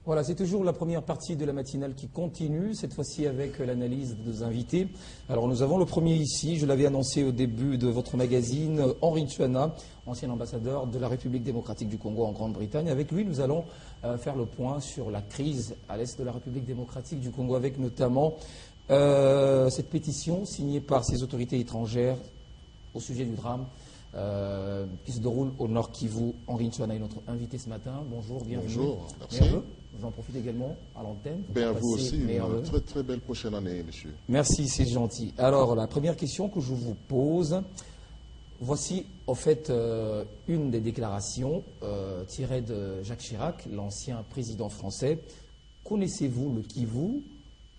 Voilà, c'est toujours la première partie de la matinale qui continue, cette fois-ci avec l'analyse de nos invités. Alors nous avons le premier ici, je l'avais annoncé au début de votre magazine, Henri Tchouana, ancien ambassadeur de la République démocratique du Congo en Grande-Bretagne. Avec lui, nous allons faire le point sur la crise à l'est de la République démocratique du Congo, avec notamment cette pétition signée par ces autorités étrangères au sujet du drame qui se déroule au Nord Kivu. Henri Tchouana est notre invité ce matin. Bonjour, bienvenue. Bonjour, merci. J'en profite également à l'antenne. À vous aussi, une très très belle prochaine année, monsieur. Merci, c'est gentil. Alors, la première question que je vous pose, voici en fait une des déclarations tirées de Jacques Chirac, l'ancien président français. Connaissez-vous le Kivu,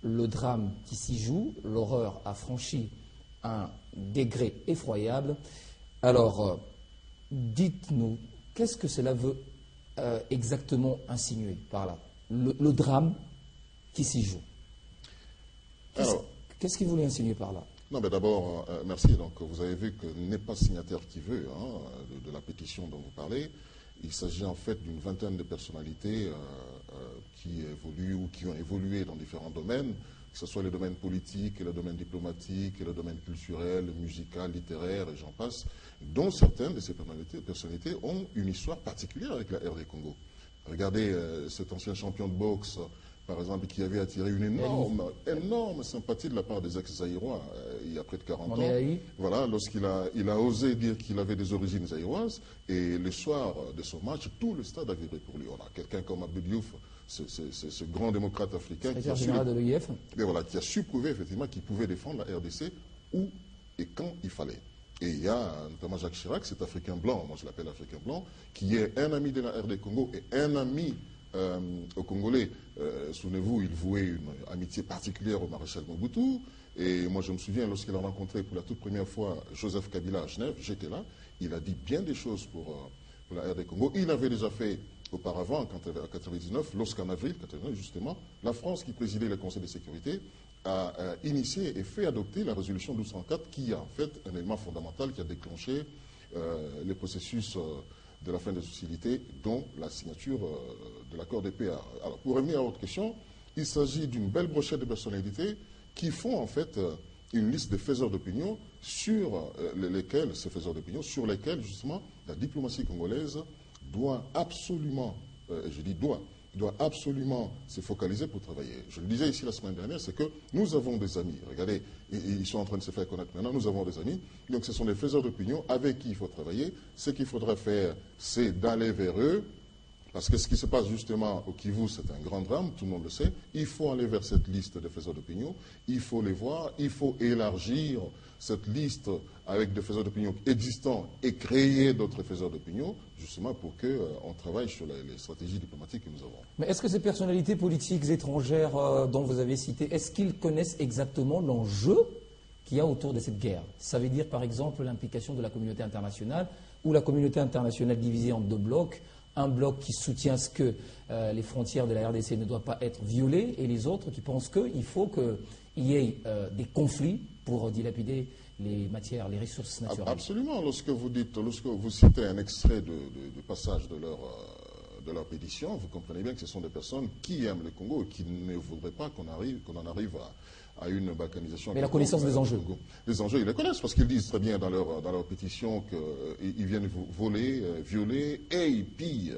le drame qui s'y joue? L'horreur a franchi un degré effroyable. Alors, dites-nous, qu'est-ce que cela veut exactement insinuer par là, le drame qui s'y joue? Qu'est-ce qu'il voulait insinuer par là? Non, mais d'abord, merci. Donc, vous avez vu que n'est pas signataire qui veut de la pétition dont vous parlez. Il s'agit en fait d'une vingtaine de personnalités qui évoluent ou qui ont évolué dans différents domaines, que ce soit le domaine politique, le domaine diplomatique, le domaine culturel, musical, littéraire, et j'en passe, dont certaines de ces personnalités ont une histoire particulière avec la RD Congo. Regardez cet ancien champion de boxe, par exemple, qui avait attiré une énorme sympathie de la part des ex-zaïrois il y a près de 40 ans. Voilà, lorsqu'il a osé dire qu'il avait des origines zaïroises, et le soir de son match, tout le stade a vibré pour lui. On a quelqu'un comme Abdou Diouf, ce grand démocrate africain qui a su prouver effectivement qu'il pouvait défendre la RDC où et quand il fallait. Et il y a notamment Jacques Chirac, cet Africain blanc, moi je l'appelle Africain blanc, qui est un ami de la RD Congo et un ami aux Congolais. Souvenez-vous, il vouait une amitié particulière au maréchal Mobutu. Et moi, je me souviens, lorsqu'il a rencontré pour la toute première fois Joseph Kabila à Genève, j'étais là, il a dit bien des choses pour la RD Congo. Il avait déjà fait auparavant, en 1999, lorsqu'en avril 1999, justement, la France, qui présidait le Conseil de sécurité, a initié et fait adopter la résolution 1204, qui est en fait un élément fondamental qui a déclenché le processus de la fin des hostilités, dont la signature de l'accord de paix. Alors, pour revenir à votre question, il s'agit d'une belle brochette de personnalités qui font en fait une liste de faiseurs d'opinion sur lesquels, ces faiseurs d'opinion, sur lesquels justement la diplomatie congolaise doit absolument, je dis doit absolument se focaliser pour travailler. Je le disais ici la semaine dernière, c'est que nous avons des amis. Regardez, ils sont en train de se faire connaître maintenant. Nous avons des amis. Donc ce sont des faiseurs d'opinion avec qui il faut travailler. Ce qu'il faudrait faire, c'est d'aller vers eux. Parce que ce qui se passe justement au Kivu, c'est un grand drame, tout le monde le sait. Il faut aller vers cette liste de faiseurs d'opinion. Il faut les voir. Il faut élargir cette liste avec des faiseurs d'opinion existants et créer d'autres faiseurs d'opinion, justement pour qu'on travaille sur les stratégies diplomatiques que nous avons. Mais est-ce que ces personnalités politiques étrangères dont vous avez cité, est-ce qu'ils connaissent exactement l'enjeu qu'il y a autour de cette guerre? Ça veut dire par exemple l'implication de la communauté internationale, ou la communauté internationale divisée en deux blocs. Un bloc qui soutient ce que les frontières de la RDC ne doivent pas être violées, et les autres qui pensent qu'il faut qu'il y ait des conflits pour dilapider les matières, les ressources naturelles. Absolument. Lorsque vous citez un extrait de passage de leur pétition, vous comprenez bien que ce sont des personnes qui aiment le Congo et qui ne voudraient pas qu'on en arrive à une balkanisation. Mais la connaissance des enjeux. Les enjeux, ils les connaissent parce qu'ils disent très bien dans leur pétition qu'ils viennent voler, violer et ils pillent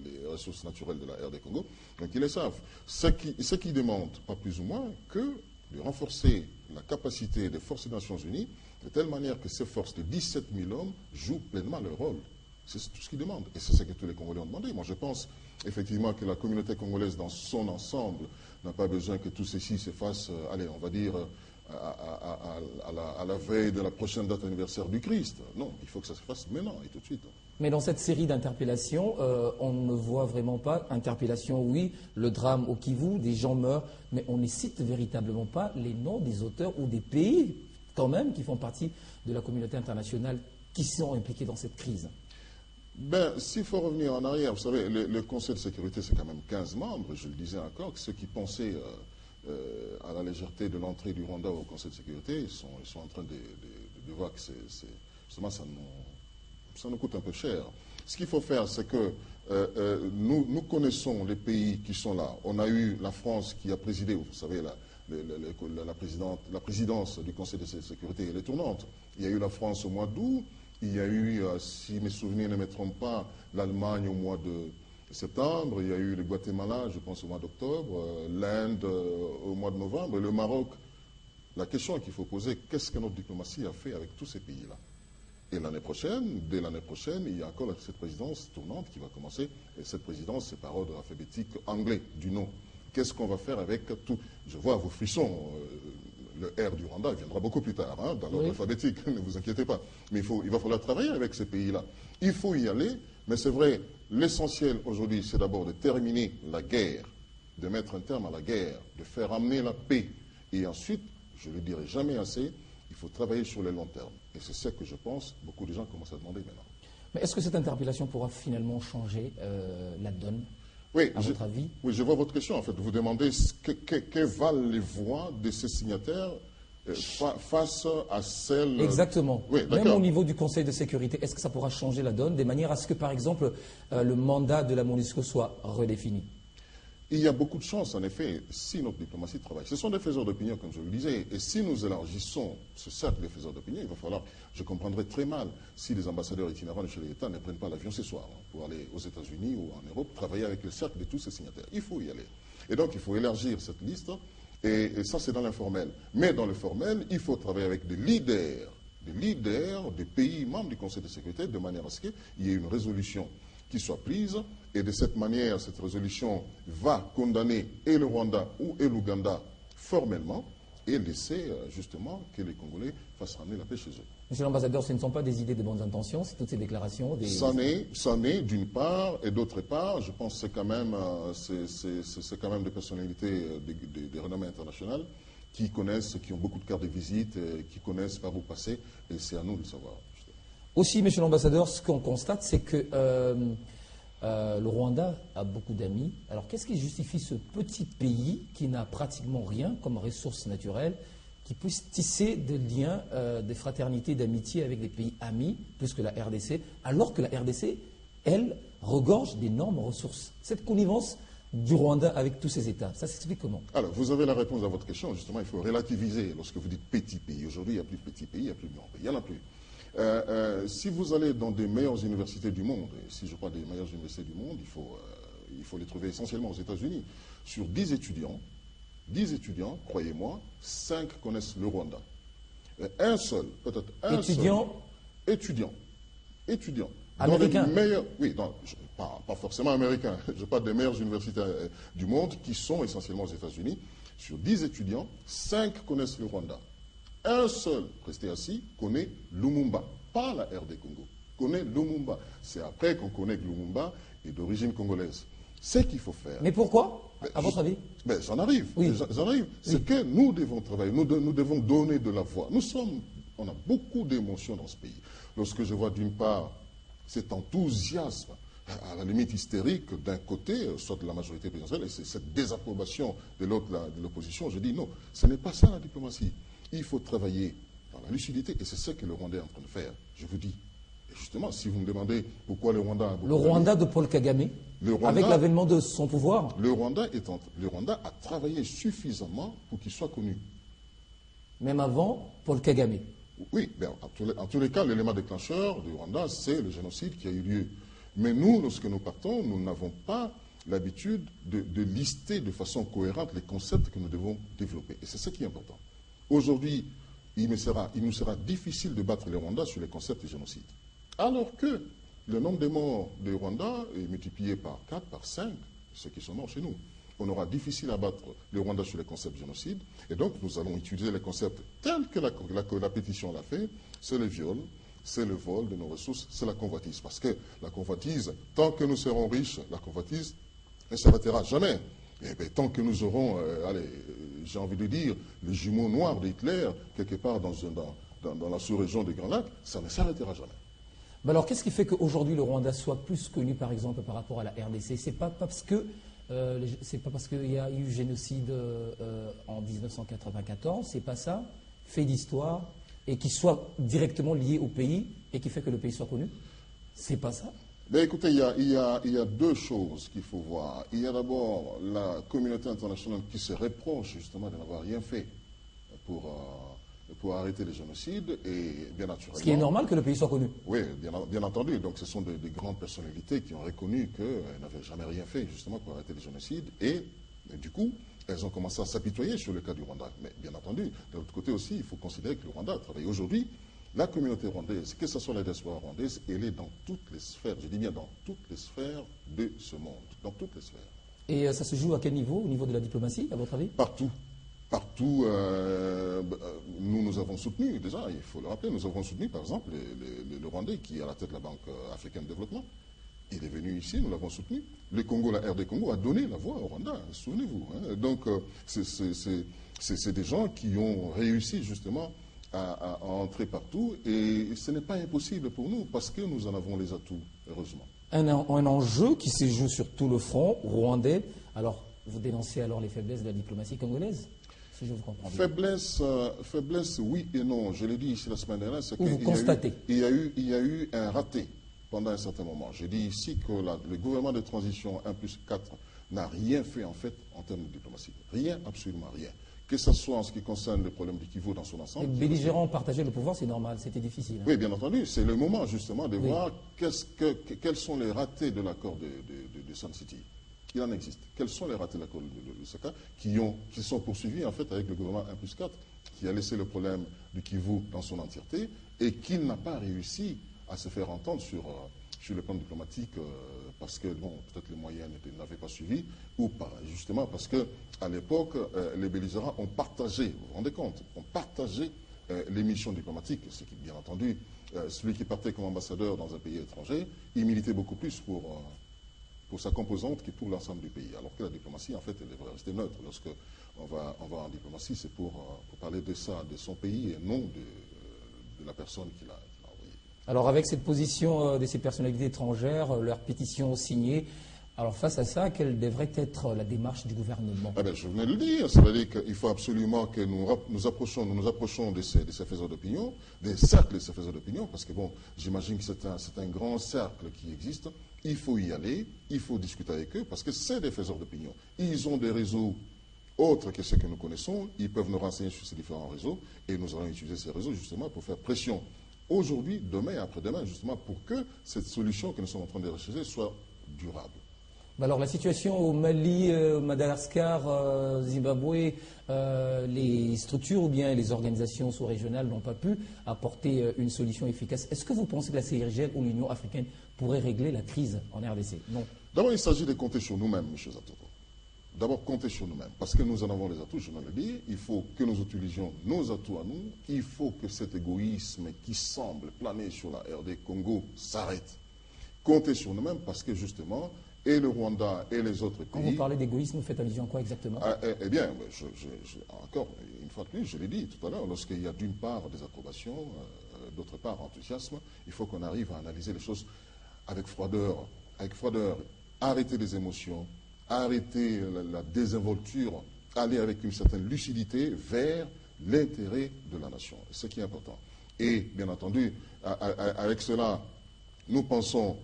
les ressources naturelles de la RD Congo. Donc ils le savent. Ce qu'ils demandent, pas plus ou moins, que de renforcer la capacité des forces des Nations Unies de telle manière que ces forces de 17 000 hommes jouent pleinement leur rôle. C'est tout ce qu'ils demandent. Et c'est ce que tous les Congolais ont demandé. Moi, je pense effectivement que la communauté congolaise dans son ensemble n'a pas besoin que tout ceci se fasse, allez, on va dire, à la veille de la prochaine date anniversaire du Christ. Non, il faut que ça se fasse maintenant et tout de suite. Mais dans cette série d'interpellations, on ne voit vraiment pas, interpellation, oui, le drame au Kivu, des gens meurent, mais on ne cite véritablement pas les noms des auteurs ou des pays, quand même, qui font partie de la communauté internationale, qui sont impliqués dans cette crise. Ben, s'il faut revenir en arrière, vous savez, le Conseil de sécurité, c'est quand même 15 membres. Je le disais encore, que ceux qui pensaient à la légèreté de l'entrée du Rwanda au Conseil de sécurité, ils sont en train de voir que justement, ça nous coûte un peu cher. Ce qu'il faut faire, c'est que nous connaissons les pays qui sont là. On a eu la France qui a présidé, vous savez, la présidence du Conseil de sécurité, elle est tournante. Il y a eu la France au mois d'août, il y a eu, si mes souvenirs ne me trompent pas, l'Allemagne au mois de septembre, il y a eu le Guatemala, je pense, au mois d'octobre, l'Inde au mois de novembre, et le Maroc. La question qu'il faut poser, qu'est-ce que notre diplomatie a fait avec tous ces pays-là? Et l'année prochaine, dès l'année prochaine, il y a encore cette présidence tournante qui va commencer. Et cette présidence, c'est par ordre alphabétique anglais, du nom. Qu'est-ce qu'on va faire avec tout? Je vois vos frissons. Le R du Rwanda viendra beaucoup plus tard, hein, dans l'ordre alphabétique, ne vous inquiétez pas. Mais il va falloir travailler avec ces pays-là. Il faut y aller, mais c'est vrai, l'essentiel aujourd'hui, c'est d'abord de terminer la guerre, de mettre un terme à la guerre, de faire amener la paix. Et ensuite, je ne le dirai jamais assez, il faut travailler sur le long terme. Et c'est ce que je pense, beaucoup de gens commencent à demander maintenant. Mais est-ce que cette interpellation pourra finalement changer la donne, oui, à votre avis? Oui, je vois votre question. En fait, vous demandez que valent les voix de ces signataires face à celles... Exactement. Oui, même au niveau du Conseil de sécurité, est-ce que ça pourra changer la donne, de manière à ce que, par exemple, le mandat de la MONUSCO soit redéfini? Il y a beaucoup de chance, en effet, si notre diplomatie travaille. Ce sont des faiseurs d'opinion, comme je le disais. Et si nous élargissons ce cercle des faiseurs d'opinion, il va falloir, je comprendrais très mal, si les ambassadeurs itinérants de chez l'État ne prennent pas l'avion ce soir pour aller aux États-Unis ou en Europe, travailler avec le cercle de tous ces signataires. Il faut y aller. Et donc, il faut élargir cette liste. Et ça, c'est dans l'informel. Mais dans le formel, il faut travailler avec des leaders des pays membres du Conseil de sécurité, de manière à ce qu'il y ait une résolution qui soit prise. Et de cette manière, cette résolution va condamner et le Rwanda et l'Ouganda formellement et laisser justement que les Congolais fassent ramener la paix chez eux. Monsieur l'ambassadeur, ce ne sont pas des idées de bonnes intentions, c'est toutes ces déclarations C'en est d'une part, et d'autre part, je pense que c'est quand même des personnalités de renommée internationale qui connaissent, qui ont beaucoup de cartes de visite, qui connaissent par où passer, et c'est à nous de le savoir. Aussi, monsieur l'ambassadeur, ce qu'on constate, c'est que le Rwanda a beaucoup d'amis. Alors, qu'est-ce qui justifie ce petit pays qui n'a pratiquement rien comme ressources naturelles, qui puisse tisser des liens de fraternité, d'amitié avec des pays amis, plus que la RDC, alors que la RDC, elle, regorge d'énormes ressources? Cette connivence du Rwanda avec tous ces États, ça s'explique comment? Alors, vous avez la réponse à votre question. Justement, il faut relativiser lorsque vous dites petit pays. Aujourd'hui, il n'y a plus de petits pays, il n'y a plus de grands pays. Il n'y en a plus. Si vous allez dans des meilleures universités du monde, et si je parle des meilleures universités du monde, il faut les trouver essentiellement aux États-Unis. Sur 10 étudiants, croyez-moi, 5 connaissent le Rwanda. Un seul, peut-être un étudiant. Américain. Oui, pas forcément américain. Je parle des meilleures universités du monde qui sont essentiellement aux États-Unis. Sur 10 étudiants, 5 connaissent le Rwanda. Un seul, resté assis, connaît Lumumba, pas la RD Congo, connaît Lumumba. C'est après qu'on connaît que Lumumba est d'origine congolaise. C'est qu'il faut faire. Mais pourquoi, à votre avis? J'en arrive. Oui. C'est que nous devons travailler, nous devons donner de la voix. On a beaucoup d'émotions dans ce pays. Lorsque je vois d'une part cet enthousiasme, à la limite hystérique d'un côté, soit de la majorité présidentielle, et c'est cette désapprobation de l'autre, de l'opposition, je dis non, ce n'est pas ça la diplomatie. Il faut travailler dans la lucidité, et c'est ce que le Rwanda est en train de faire, je vous dis. Et justement, si vous me demandez pourquoi le Rwanda a beaucoup Le Rwanda de Paul Kagame, avec l'avènement de son pouvoir. Le Rwanda a travaillé suffisamment pour qu'il soit connu. Même avant Paul Kagame. Oui, en tous les cas, l'élément déclencheur du Rwanda, c'est le génocide qui a eu lieu. Mais nous, lorsque nous partons, nous n'avons pas l'habitude de lister de façon cohérente les concepts que nous devons développer. Et c'est ce qui est important. Aujourd'hui, il nous sera difficile de battre les Rwandais sur les concepts de génocide. Alors que le nombre de morts du Rwanda est multiplié par 4, par 5, ceux qui sont morts chez nous. On aura difficile à battre les Rwandais sur les concepts de génocide. Et donc, nous allons utiliser les concepts tels que la pétition l'a fait. C'est le viol, c'est le vol de nos ressources, c'est la convoitise. Parce que la convoitise, tant que nous serons riches, la convoitise ne s'arrêtera jamais. Et bien, tant que nous aurons, j'ai envie de dire, les jumeaux noirs d'Hitler, quelque part dans la sous-région des Grands Lacs, ça ne s'arrêtera jamais. Mais alors, qu'est-ce qui fait qu'aujourd'hui le Rwanda soit plus connu, par exemple, par rapport à la RDC? C'est pas parce qu'il y a eu génocide en 1994, c'est pas ça, fait d'histoire, et qui soit directement lié au pays, et qui fait que le pays soit connu? C'est pas ça. Ben écoutez, il y a deux choses qu'il faut voir. Il y a d'abord la communauté internationale qui se reproche justement de n'avoir rien fait pour, pour arrêter les génocides et bien naturellement. Ce qui est normal que le pays soit connu. Oui, bien entendu. Donc ce sont des grandes personnalités qui ont reconnu qu'elles n'avaient jamais rien fait justement pour arrêter les génocides et du coup, elles ont commencé à s'apitoyer sur le cas du Rwanda. Mais bien entendu, de l'autre côté aussi, il faut considérer que le Rwanda travaille aujourd'hui. La communauté rwandaise, que ce soit la diaspora rwandaise, elle est dans toutes les sphères, je dis bien dans toutes les sphères de ce monde, dans toutes les sphères. Et ça se joue à quel niveau? Au niveau de la diplomatie, à votre avis? Partout. Partout, nous avons soutenu, déjà, il faut le rappeler, nous avons soutenu par exemple le Rwandais qui est à la tête de la Banque africaine de développement. Il est venu ici, nous l'avons soutenu. Le Congo, la RD Congo, a donné la voix au Rwanda, souvenez-vous. Hein. Donc, c'est des gens qui ont réussi justement à entrer partout et ce n'est pas impossible pour nous parce que nous en avons les atouts, heureusement. Un enjeu qui se joue sur tout le front rwandais. Alors, vous dénoncez alors les faiblesses de la diplomatie congolaise, si je vous comprends bien. Faiblesse, oui et non. Je l'ai dit ici la semaine dernière, c'est vous constatez. Il y a eu un raté pendant un certain moment. J'ai dit ici que le gouvernement de transition 1+4 n'a rien fait en fait en termes de diplomatie. Rien, absolument rien. Que ce soit en ce qui concerne le problème du Kivu dans son ensemble. Les belligérants partager le pouvoir, c'est normal, c'était difficile. Hein. Oui, bien entendu. C'est le moment justement de voir quels sont les ratés de l'accord de Sun City. Il en existe. Quels sont les ratés de l'accord de Lusaka qui sont poursuivis en fait avec le gouvernement 1+4 qui a laissé le problème du Kivu dans son entièreté et qui n'a pas réussi à se faire entendre sur le plan diplomatique parce que, bon, peut-être les moyens n'avaient pas suivi ou pas, justement parce que à l'époque, les belligérants ont partagé, vous vous rendez compte, ont partagé les missions diplomatiques, ce qui, bien entendu, celui qui partait comme ambassadeur dans un pays étranger, il militait beaucoup plus pour sa composante que pour l'ensemble du pays. Alors que la diplomatie, en fait, elle devrait rester neutre. Lorsque on va en diplomatie, c'est pour parler de ça, de son pays et non de la personne qui l'a envoyé. Alors avec cette position de ces personnalités étrangères, leur pétition signée, alors face à ça, quelle devrait être la démarche du gouvernement? Ah ben, je venais de le dire, ça veut dire qu'il faut absolument que nous nous approchons de ces faiseurs d'opinion, des cercles de ces faiseurs d'opinion, parce que bon, j'imagine que c'est un grand cercle qui existe. Il faut y aller, il faut discuter avec eux, parce que c'est des faiseurs d'opinion. Ils ont des réseaux autres que ceux que nous connaissons, ils peuvent nous renseigner sur ces différents réseaux, et nous allons utiliser ces réseaux justement pour faire pression aujourd'hui, demain et après-demain, justement pour que cette solution que nous sommes en train de rechercher soit durable. Alors la situation au Mali, Madagascar, Zimbabwe, les structures ou bien les organisations sous-régionales n'ont pas pu apporter une solution efficace. Est-ce que vous pensez que la CIRGL ou l'Union africaine pourrait régler la crise en RDC? Non. D'abord, il s'agit de compter sur nous-mêmes, M. Zatoro. D'abord, compter sur nous-mêmes. Parce que nous en avons les atouts, je viens de le dire. Il faut que nous utilisions nos atouts à nous. Il faut que cet égoïsme qui semble planer sur la RD Congo s'arrête. Compter sur nous-mêmes parce que justement, et le Rwanda et les autres pays... Quand vous parlez d'égoïsme, vous faites allusion à quoi exactement? Eh bien, encore une fois de plus, je l'ai dit tout à l'heure, lorsqu'il y a d'une part des approbations, d'autre part enthousiasme, il faut qu'on arrive à analyser les choses avec froideur, arrêter les émotions, arrêter la désinvolture, aller avec une certaine lucidité vers l'intérêt de la nation, ce qui est important. Et bien entendu, avec cela, nous pensons,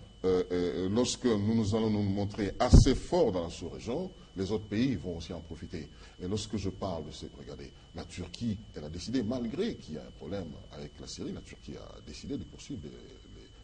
lorsque nous allons nous montrer assez forts dans la sous-région, les autres pays vont aussi en profiter. Et lorsque je parle de ce, regardez, la Turquie, elle a décidé, malgré qu'il y a un problème avec la Syrie, la Turquie a décidé de poursuivre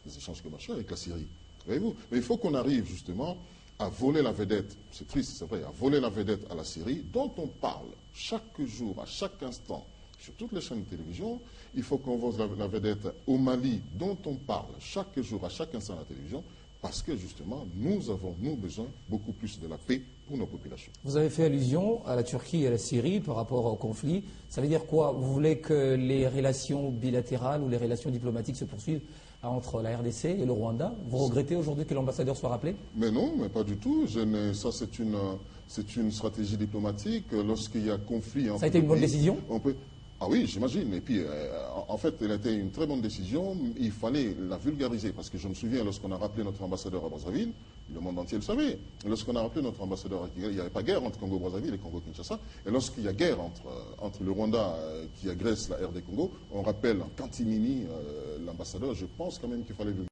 les échanges commerciaux avec la Syrie. Voyez-vous? Mais il faut qu'on arrive justement à voler la vedette, c'est triste, c'est vrai, à voler la vedette à la Syrie, dont on parle chaque jour, à chaque instant, sur toutes les chaînes de télévision. Il faut qu'on vole la vedette au Mali, dont on parle chaque jour, à chaque instant à la télévision, parce que justement, nous avons, nous, besoin beaucoup plus de la paix pour nos populations. Vous avez fait allusion à la Turquie et à la Syrie par rapport au conflit. Ça veut dire quoi? Vous voulez que les relations bilatérales ou les relations diplomatiques se poursuivent entre la RDC et le Rwanda? Vous regrettez aujourd'hui que l'ambassadeur soit rappelé? Mais non, mais pas du tout. Ça, c'est une stratégie diplomatique. Lorsqu'il y a conflit... Ça a été une bonne décision? Ah oui, j'imagine. Et puis, en fait, elle a été une très bonne décision. Il fallait la vulgariser. Parce que je me souviens, lorsqu'on a rappelé notre ambassadeur à Brazzaville, le monde entier le savait. Lorsqu'on a rappelé notre ambassadeur, il n'y avait pas guerre entre Congo-Brazzaville et Congo-Kinshasa. Et lorsqu'il y a guerre entre le Rwanda qui agresse la RD Congo, on rappelle en catimini l'ambassadeur. Je pense quand même qu'il fallait le